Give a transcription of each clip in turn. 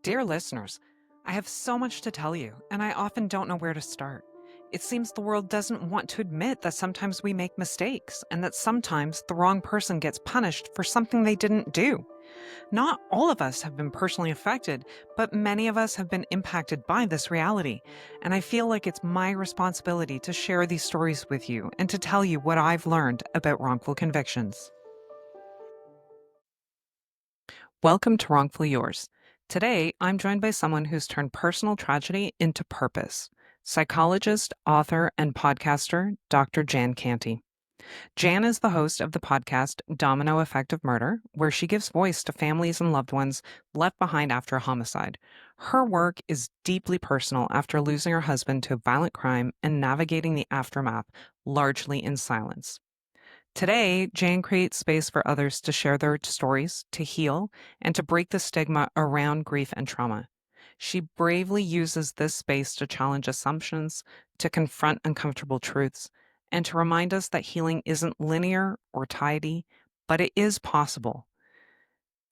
Dear listeners, I have so much to tell you, and I often don't know where to start. It seems the world doesn't want to admit that sometimes we make mistakes and that sometimes the wrong person gets punished for something they didn't do. Not all of us have been personally affected, but many of us have been impacted by this reality. And I feel like it's my responsibility to share these stories with you and to tell you what I've learned about wrongful convictions. Welcome to Wrongfully Yours. Today, I'm joined by someone who's turned personal tragedy into purpose. Psychologist, author, and podcaster, Dr. Jan Canty. Jan is the host of the podcast Domino Effect of Murder, where she gives voice to families and loved ones left behind after a homicide. Her work is deeply personal after losing her husband to a violent crime and navigating the aftermath largely in silence. Today, Jane creates space for others to share their stories, to heal, and to break the stigma around grief and trauma. She bravely uses this space to challenge assumptions, to confront uncomfortable truths, and to remind us that healing isn't linear or tidy, but it is possible.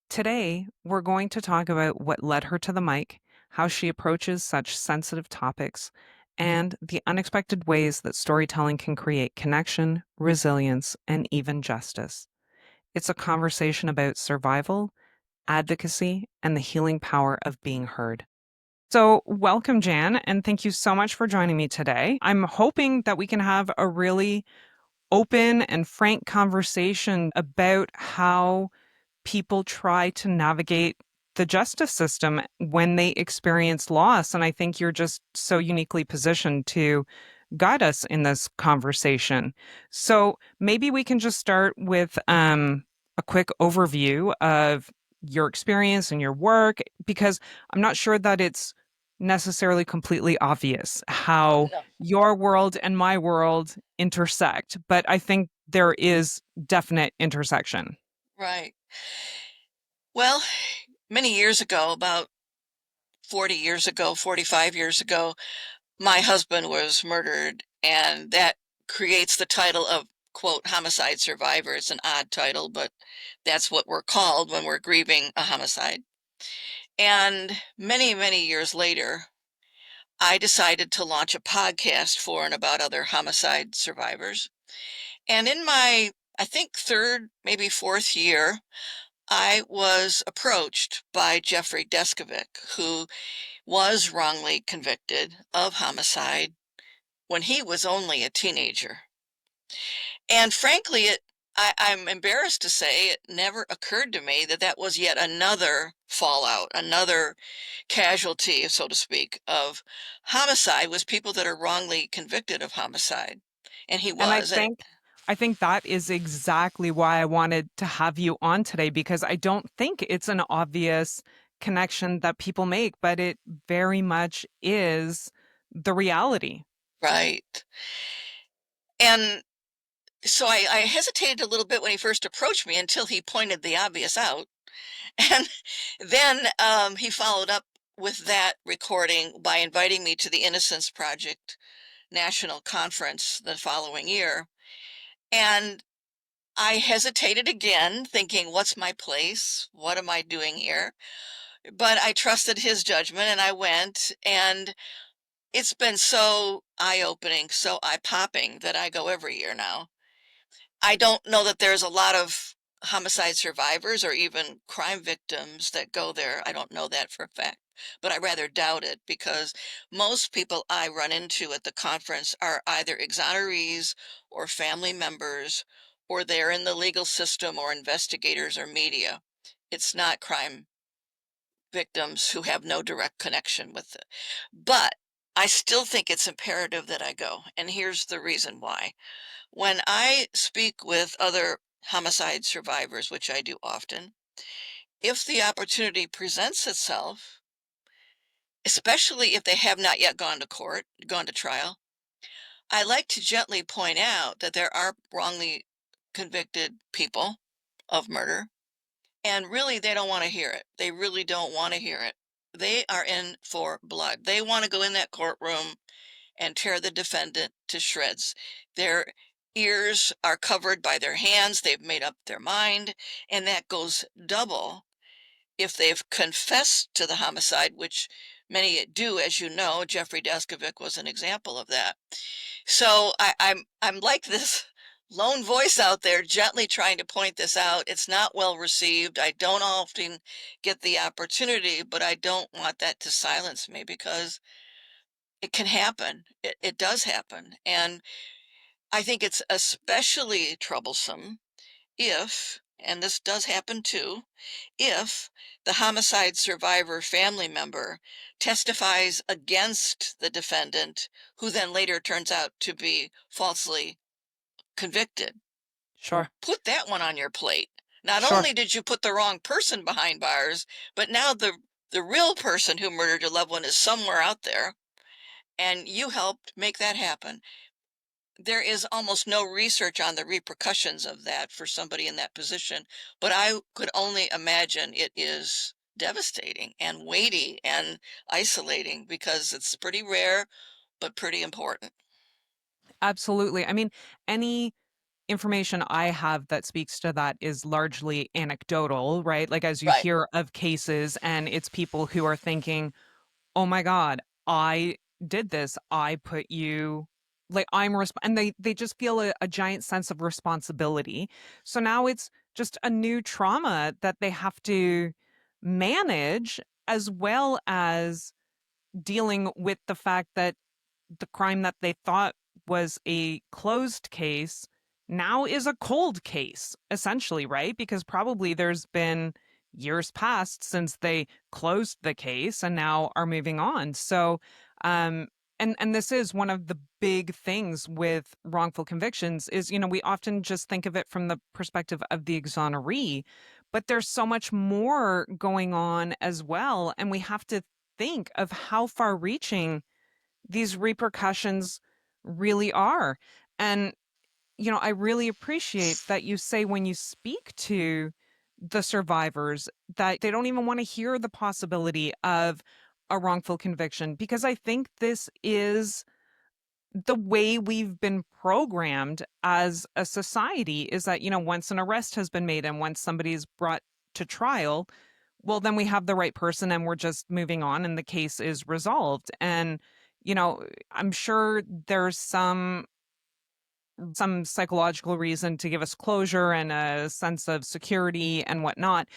Today, we're going to talk about what led her to the mic, how she approaches such sensitive topics, and the unexpected ways that storytelling can create connection, resilience, and even justice. It's a conversation about survival, advocacy, and the healing power of being heard. So, welcome, Jan, and thank you so much for joining me today. I'm hoping that we can have a really open and frank conversation about how people try to navigate the justice system when they experience loss. And I think you're just so uniquely positioned to guide us in this conversation. So maybe we can just start with a quick overview of your experience and your work, because I'm not sure that it's necessarily completely obvious how No, your world and my world intersect, but I think there is definite intersection. right. Well, many years ago, about 40 years ago, 45 years ago, my husband was murdered, and that creates the title of, quote, homicide survivor. It's an odd title, but that's what we're called when we're grieving a homicide. And many, many years later, I decided to launch a podcast for and about other homicide survivors. And in my, I think, third, maybe fourth year, I was approached by Jeffrey Deskovic, who was wrongly convicted of homicide when he was only a teenager. And frankly, I'm embarrassed to say it never occurred to me that that was yet another fallout, another casualty, so to speak, of homicide was people that are wrongly convicted of homicide. And he And I was. And think I think that is exactly why I wanted to have you on today, because I don't think it's an obvious connection that people make, but it very much is the reality. right. And so I hesitated a little bit when he first approached me until he pointed the obvious out. And then he followed up with that recording by inviting me to the Innocence Project National Conference the following year. And I hesitated again, thinking, what's my place? What am I doing here? But I trusted his judgment and I went. And it's been so eye opening, so eye popping that I go every year now. I don't know that there's a lot of homicide survivors or even crime victims that go there. I don't know that for a fact, but I rather doubt it because most people I run into at the conference are either exonerees or family members, or they're in the legal system or investigators or media. It's not crime victims who have no direct connection with it. But I still think it's imperative that I go. And here's the reason why. When I speak with other homicide survivors, which I do often, if the opportunity presents itself, especially if they have not yet gone to court, gone to trial, I like to gently point out that there are wrongly convicted people of murder, and really they don't want to hear it. They really don't want to hear it. They are in for blood. They want to go in that courtroom and tear the defendant to shreds. Their ears are covered by their hands. They've made up their mind, and that goes double if they've confessed to the homicide, which many do, as you know, Jeffrey Deskovic was an example of that. So I'm like this lone voice out there gently trying to point this out. It's not well received. I don't often get the opportunity, but I don't want that to silence me because it can happen. It does happen. And I think it's especially troublesome if, and this does happen too, if the homicide survivor family member testifies against the defendant, who then later turns out to be falsely convicted. Sure. Put that one on your plate. Not Sure. only did you put the wrong person behind bars, but now the real person who murdered your loved one is somewhere out there, and you helped make that happen. There is almost no research on the repercussions of that for somebody in that position, but I could only imagine it is devastating and weighty and isolating because it's pretty rare, but pretty important. Absolutely. I mean, any information I have that speaks to that is largely anecdotal, right? Like, as you Right. hear of cases and it's people who are thinking, "Oh my god, I did this. I put you like and they just feel a giant sense of responsibility. So now it's just a new trauma that they have to manage, as well as dealing with the fact that the crime that they thought was a closed case now is a cold case, essentially, right? Because probably there's been years past since they closed the case and now are moving on. So, and this is one of the big things with wrongful convictions is, we often just think of it from the perspective of the exoneree, but there's so much more going on as well. And we have to think of how far reaching these repercussions really are. And, I really appreciate that you say when you speak to the survivors that they don't even want to hear the possibility of a wrongful conviction, because I think this is the way we've been programmed as a society is that, once an arrest has been made and once somebody's brought to trial, well, then we have the right person and we're just moving on and the case is resolved. And, I'm sure there's some psychological reason to give us closure and a sense of security and whatnot.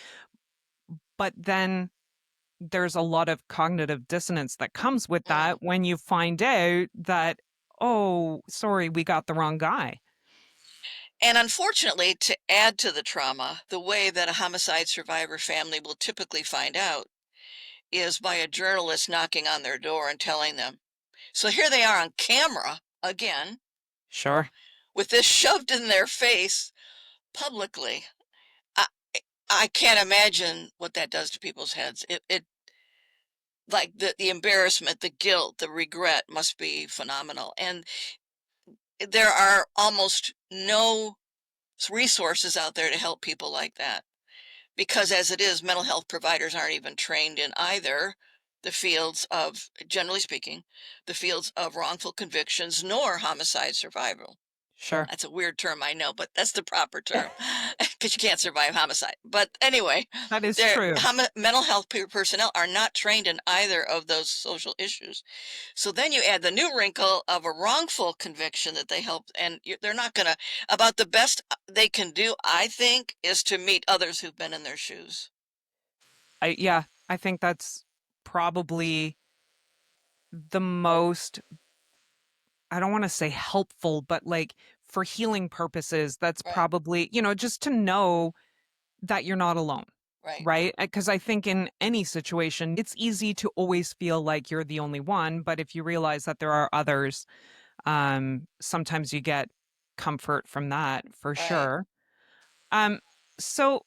But then there's a lot of cognitive dissonance that comes with Mm. that when you find out that, oh, sorry, we got the wrong guy. And unfortunately, to add to the trauma, the way that a homicide survivor family will typically find out is by a journalist knocking on their door and telling them. So here they are on camera again Sure. with this shoved in their face publicly. I, I can't imagine what that does to people's heads. It like the embarrassment, the guilt, the regret must be phenomenal. And there are almost no resources out there to help people like that. Because as it is, mental health providers aren't even trained in either the fields of, generally speaking, the fields of wrongful convictions nor homicide survival. Sure. That's a weird term, I know, but that's the proper term because you can't survive homicide. But anyway, That is true. mental health personnel are not trained in either of those social issues. So then you add the new wrinkle of a wrongful conviction that they help, and they're not going to, about the best they can do, I think, is to meet others who've been in their shoes. Yeah, I think that's probably the most, I don't want to say helpful, but like for healing purposes, that's Right, probably, just to know that you're not alone. right, Right? Because I think in any situation, it's easy to always feel like you're the only one. But if you realize that there are others, sometimes you get comfort from that for right. sure. Um, so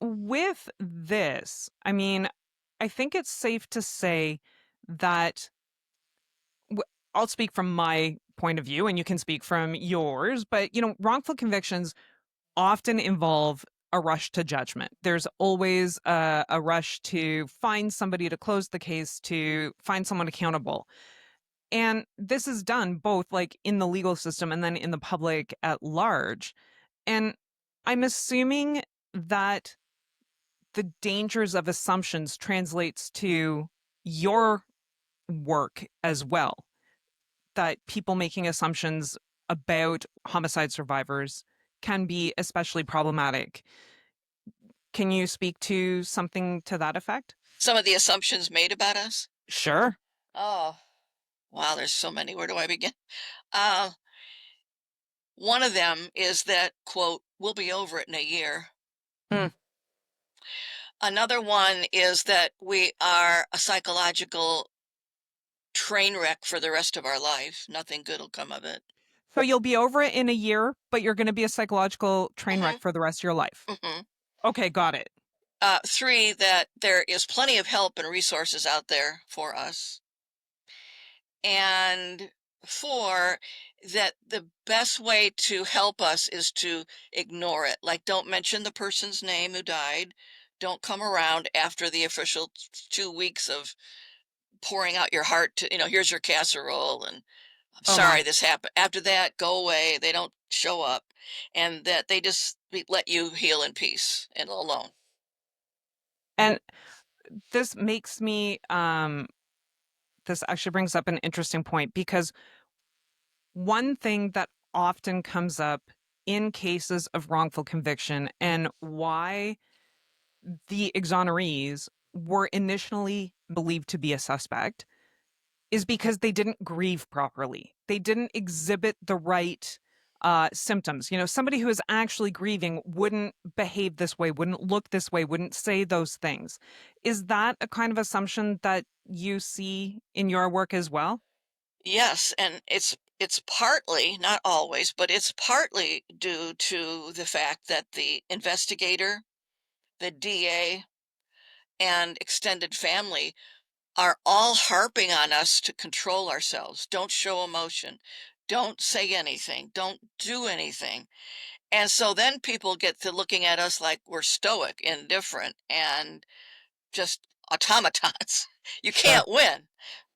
with this, I mean, I think it's safe to say that w- I'll speak from my point of view and you can speak from yours, but wrongful convictions often involve a rush to judgment. There's always a rush to find somebody to close the case, to find someone accountable. And this is done both like in the legal system and then in the public at large. And I'm assuming that the dangers of assumptions translates to your work as well. That people making assumptions about homicide survivors can be especially problematic. Can you speak to something to that effect? Some of the assumptions made about us. Sure. Oh, wow, there's so many. Where do I begin? Uh, one of them is that, quote, "We'll be over it in a year." Mm. Another one is that we are a psychological train wreck for the rest of our life. Nothing good will come of it. So you'll be over it in a year, but you're going to be a psychological train wreck Mhm, for the rest of your life. mhm. Okay, got it. Three, that there is plenty of help and resources out there for us. And four, that the best way to help us is to ignore it. Like, don't mention the person's name who died. Don't come around after the official 2 weeks of pouring out your heart to, here's your casserole and I'm Oh sorry my. this happened. After that, go away. They don't show up, and that they just let you heal in peace and alone. And this makes me this actually brings up an interesting point because one thing that often comes up in cases of wrongful conviction and why the exonerees were initially believed to be a suspect is because they didn't grieve properly. They didn't exhibit the right symptoms. You know, somebody who is actually grieving wouldn't behave this way, wouldn't look this way, wouldn't say those things. Is that a kind of assumption that you see in your work as well? Yes, and it's partly, not always, but it's partly due to the fact that the investigator, the DA, and extended family are all harping on us to control ourselves. Don't show emotion. Don't say anything. Don't do anything. And so then people get to looking at us like we're stoic, indifferent, and just automatons. You Sure. can't win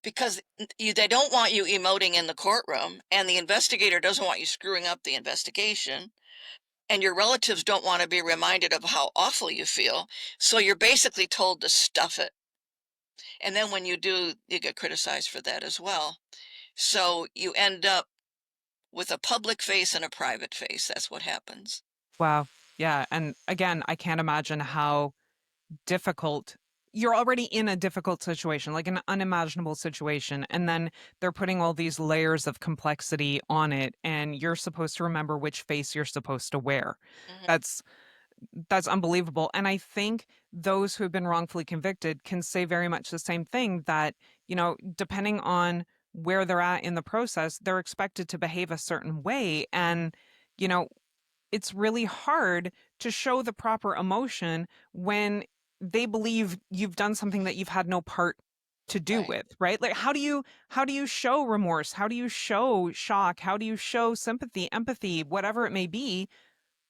because they don't want you emoting in the courtroom, and the investigator doesn't want you screwing up the investigation, and your relatives don't want to be reminded of how awful you feel. So you're basically told to stuff it. And then when you do, you get criticized for that as well. So you end up with a public face and a private face. That's what happens. Wow. Yeah. And again, I can't imagine how difficult you're already in a difficult situation, like an unimaginable situation. And then they're putting all these layers of complexity on it. And you're supposed to remember which face you're supposed to wear. Mhm. That's That's unbelievable. And I think those who have been wrongfully convicted can say very much the same thing that, depending on where they're at in the process, they're expected to behave a certain way. And, you know, it's really hard to show the proper emotion when they believe you've done something that you've had no part to do Right, with, right? Like how do you show remorse? How do you show shock? How do you show sympathy, empathy, whatever it may be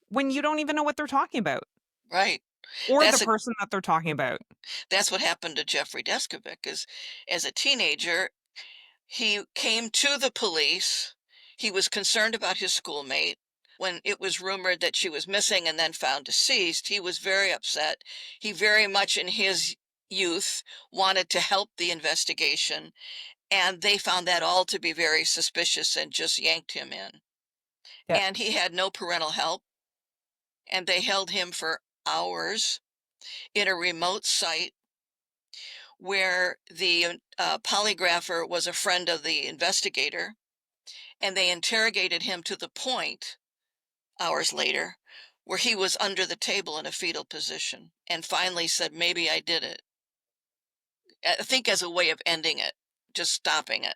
when you don't even know what they're talking about? right. Or the That's a person that they're talking about. that's what happened to Jeffrey Deskovic. Is as a teenager, he came to the police. He was concerned about his schoolmate. When it was rumored that she was missing and then found deceased, he was very upset. He very much in his youth wanted to help the investigation, and they found that all to be very suspicious and just yanked him in. Yeah. And he had no parental help, and they held him for hours in a remote site where the polygrapher was a friend of the investigator, and they interrogated him to the point, hours later, where he was under the table in a fetal position and finally said, "Maybe I did it." I think as a way of ending it, just stopping it.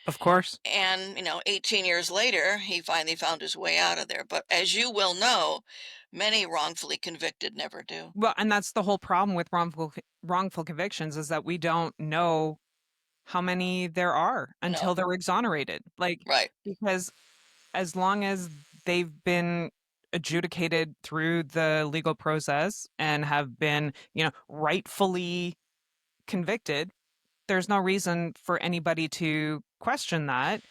Of course. And, 18 years later, he finally found his way out of there. But as you will know, many wrongfully convicted never do. Well, and that's the whole problem with wrongful convictions is that we don't know how many there are No, until they're exonerated. Like, right. because as long as they've been adjudicated through the legal process and have been, rightfully convicted, there's no reason for anybody to question that,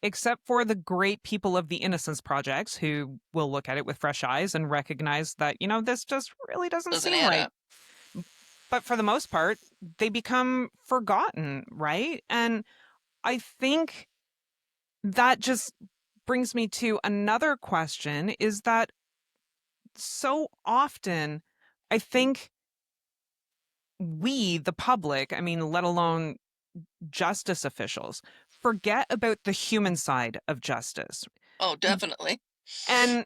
except for the great people of the Innocence Projects who will look at it with fresh eyes and recognize that, this just really doesn't Doesn't seem add right. up. but for the most part, they become forgotten, right? And I think that just brings me to another question is that so often, I think we, the public, I mean, let alone justice officials, forget about the human side of justice. Oh, definitely. And,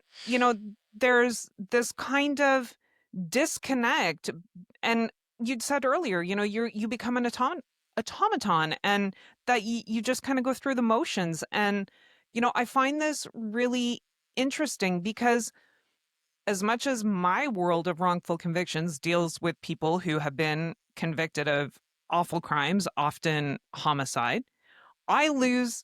there's this kind of disconnect. And you'd said earlier, you become an automaton and that you just kind of go through the motions. And, I find this really interesting because as much as my world of wrongful convictions deals with people who have been convicted of awful crimes, often homicide, I lose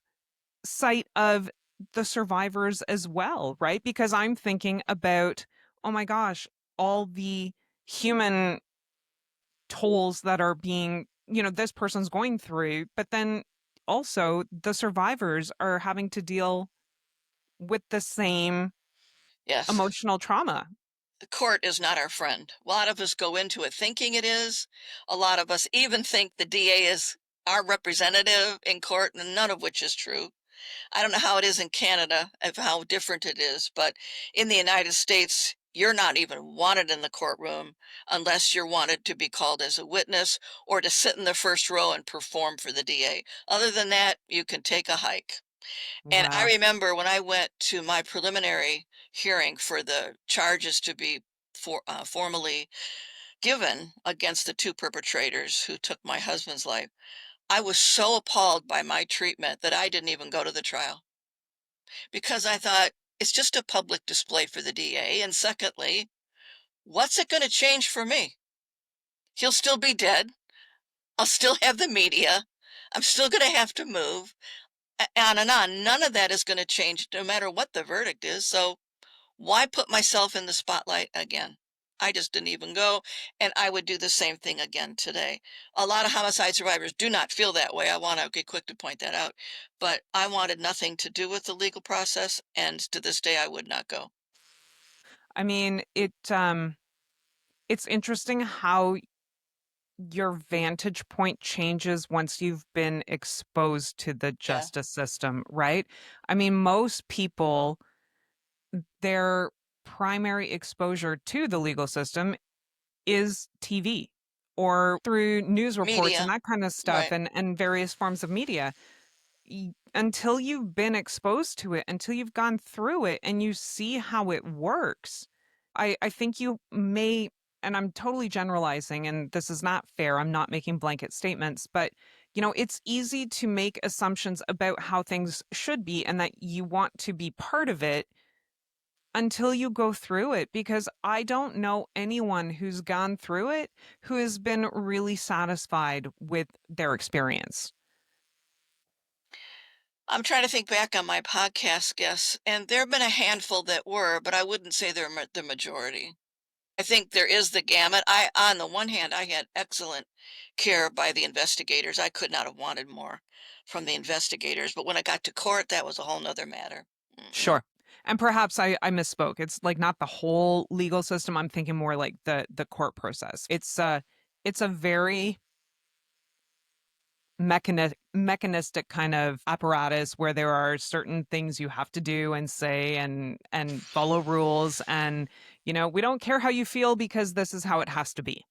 sight of the survivors as well, right? Because I'm thinking about, oh my gosh, all the human tolls that are being, this person's going through, but then also the survivors are having to deal with the same Yes. emotional trauma. The court is not our friend. A lot of us go into it thinking it is. A lot of us even think the DA is our representative in court, and none of which is true. I don't know how it is in Canada, of how different it is, but in the United States, you're not even wanted in the courtroom unless you're wanted to be called as a witness or to sit in the first row and perform for the DA. Other than that, you can take a hike. And I Wow. remember when I went to my preliminary hearing for the charges to be formally given against the two perpetrators who took my husband's life, I was so appalled by my treatment that I didn't even go to the trial because I thought it's just a public display for the DA. And secondly, what's it going to change for me? He'll still be dead. I'll still have the media. I'm still going to have to move. On and on. None of that is going to change no matter what the verdict is. So why put myself in the spotlight again? I just didn't even go, and I would do the same thing again today. A lot of homicide survivors do not feel that way. I want to get quick to point that out. But I wanted nothing to do with the legal process, and to this day, I would not go. I mean, it's interesting how your vantage point changes once you've been exposed to the Yeah, justice system, right? I mean, most people, their primary exposure to the legal system is TV or through news reports and media, that kind of stuff right. and various forms of media. Until you've been exposed to it, until you've gone through it and you see how it works, I think you may, and I'm totally generalizing, and this is not fair. I'm not making blanket statements, but it's easy to make assumptions about how things should be and that you want to be part of it until you go through it. Because I don't know anyone who's gone through it who has been really satisfied with their experience. I'm trying to think back on my podcast guests, and there have been a handful that were, but I wouldn't say they're the majority. I think there is the gamut. On the one hand, I had excellent care by the investigators. I could not have wanted more from the investigators, but when I got to court, that was a whole nother matter. Mm-mm. Sure. And perhaps I misspoke. It's like not the whole legal system. I'm thinking more like the court process. It's a very mechanistic kind of apparatus where there are certain things you have to do and say and follow rules and we don't care how you feel because this is how it has to be.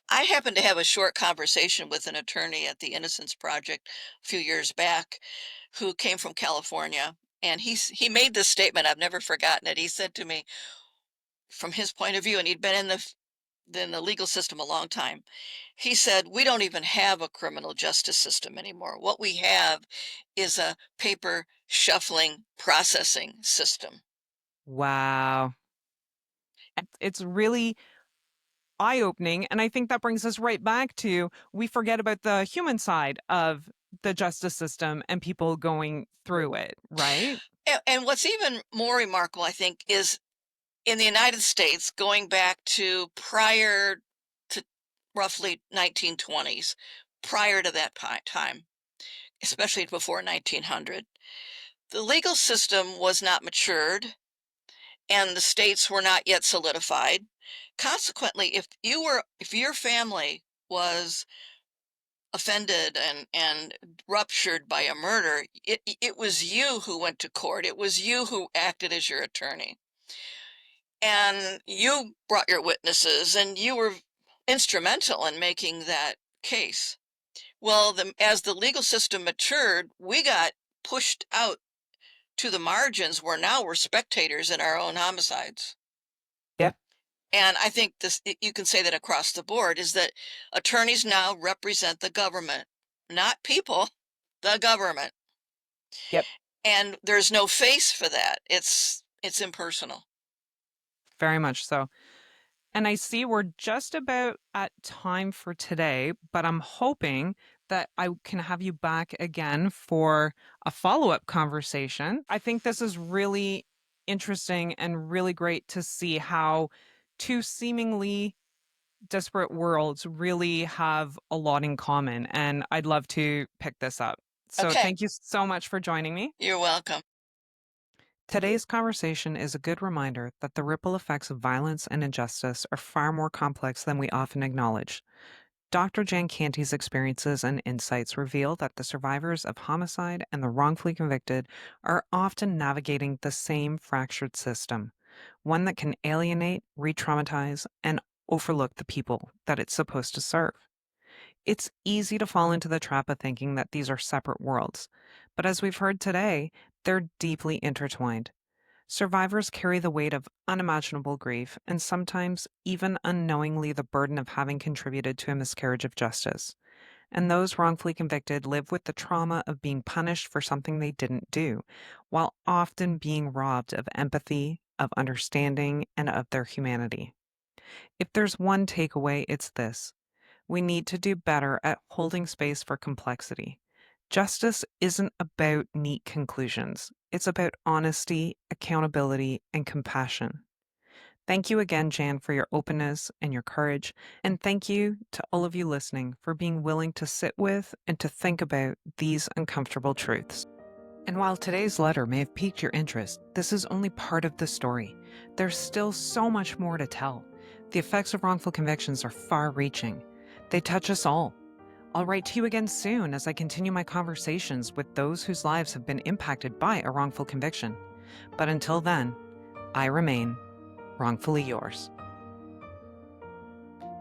I happened to have a short conversation with an attorney at the Innocence Project a few years back who came from California. And he made this statement. I've never forgotten it. He said to me, from his point of view, and he'd been in the legal system a long time. He said, "We don't even have a criminal justice system anymore. What we have is a paper shuffling processing system." Wow. It's really eye-opening, and I think that brings us right back to we forget about the human side of the justice system and people going through it, right? And what's even more remarkable, I think, is in the United States, going back to prior to roughly 1920s, prior to that time, especially before 1900, the legal system was not matured and the states were not yet solidified. Consequently, if your family was offended and ruptured by a murder, it was you who went to court. It was you who acted as your attorney. And you brought your witnesses and you were instrumental in making that case. Well, as the legal system matured, we got pushed out to the margins where now we're spectators in our own homicides. Yeah. And I think you can say that across the board, is that attorneys now represent the government, not people, the government. Yep. And there's no face for that. It's impersonal. Very much so. And I see we're just about at time for today, but I'm hoping that I can have you back again for a follow-up conversation. I think this is really interesting and really great to see how two seemingly disparate worlds really have a lot in common. And I'd love to pick this up. So Okay, thank you so much for joining me. you're welcome. Today's conversation is a good reminder that the ripple effects of violence and injustice are far more complex than we often acknowledge. Dr. Jan Canty's experiences and insights reveal that the survivors of homicide and the wrongfully convicted are often navigating the same fractured system, one that can alienate, re traumatize, and overlook the people that it's supposed to serve. It's easy to fall into the trap of thinking that these are separate worlds, but as we've heard today, they're deeply intertwined. Survivors carry the weight of unimaginable grief and sometimes even unknowingly the burden of having contributed to a miscarriage of justice. And those wrongfully convicted live with the trauma of being punished for something they didn't do, while often being robbed of empathy, of understanding, and of their humanity. If there's one takeaway, it's this: we need to do better at holding space for complexity. Justice isn't about neat conclusions. It's about honesty, accountability, and compassion. Thank you again, Jan, for your openness and your courage. And thank you to all of you listening for being willing to sit with and to think about these uncomfortable truths. And while today's letter may have piqued your interest, this is only part of the story. There's still so much more to tell. The effects of wrongful convictions are far reaching. They touch us all. I'll write to you again soon as I continue my conversations with those whose lives have been impacted by a wrongful conviction. But until then, I remain wrongfully yours.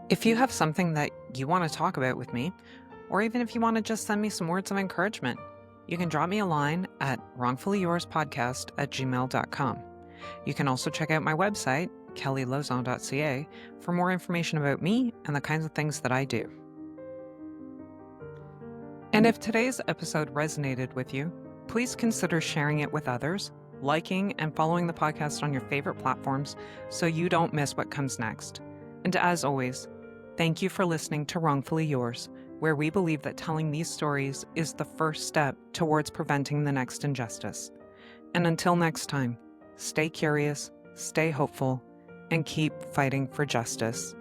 If you have something that you want to talk about with me, or even if you want to just send me some words of encouragement, you can drop me a line at wrongfullyyourspodcast@gmail.com. You can also check out my website, kellylozon.ca, for more information about me and the kinds of things that I do. And if today's episode resonated with you, please consider sharing it with others, liking and following the podcast on your favorite platforms so you don't miss what comes next. And as always, thank you for listening to Wrongfully Yours, where we believe that telling these stories is the first step towards preventing the next injustice. And until next time, stay curious, stay hopeful, and keep fighting for justice.